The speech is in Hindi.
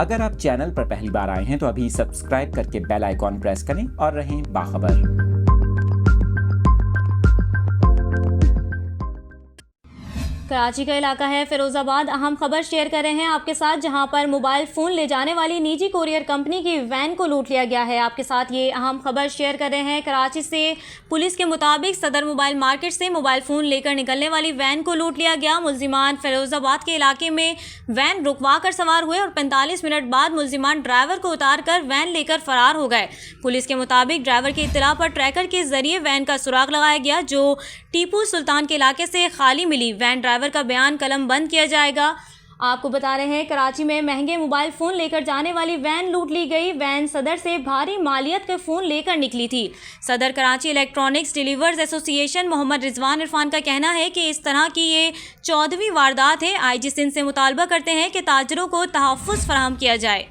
अगर आप चैनल पर पहली बार आए हैं तो अभी सब्सक्राइब करके बेल आइकॉन प्रेस करें और रहें बाखबर। कराची का इलाका है फिरोजाबाद। अहम खबर शेयर कर रहे हैं आपके साथ, जहां पर मोबाइल फ़ोन ले जाने वाली निजी कोरियर कंपनी की वैन को लूट लिया गया है। आपके साथ ये अहम खबर शेयर कर रहे हैं कराची से। पुलिस के मुताबिक सदर मोबाइल मार्केट से मोबाइल फ़ोन लेकर निकलने वाली वैन को लूट लिया गया। मुल्जिमान फिरोजाबाद के इलाके में वैन रुकवा कर सवार हुए और 45 मिनट बाद मुल्जिमान ड्राइवर को उतार कर वैन लेकर फरार हो गए। पुलिस के मुताबिक ड्राइवर की इत्तला पर ट्रैकर के जरिए वैन का सुराग लगाया गया, जो टीपू सुल्तान के इलाके से खाली मिली। वैन ड्राइवर का बयान कलम बंद किया जाएगा। आपको बता रहे हैं कराची में महंगे मोबाइल फ़ोन लेकर जाने वाली वैन लूट ली गई। वैन सदर से भारी मालियत के फ़ोन लेकर निकली थी। Saddar Karachi electronics dealers association Mohammad Rizwan Irfan का कहना है कि इस तरह की ये 14वीं वारदात है। आईजी सिंध से मुतालबा करते हैं कि ताजरों को तहफ़्फ़ुज़ फराहम किया जाए।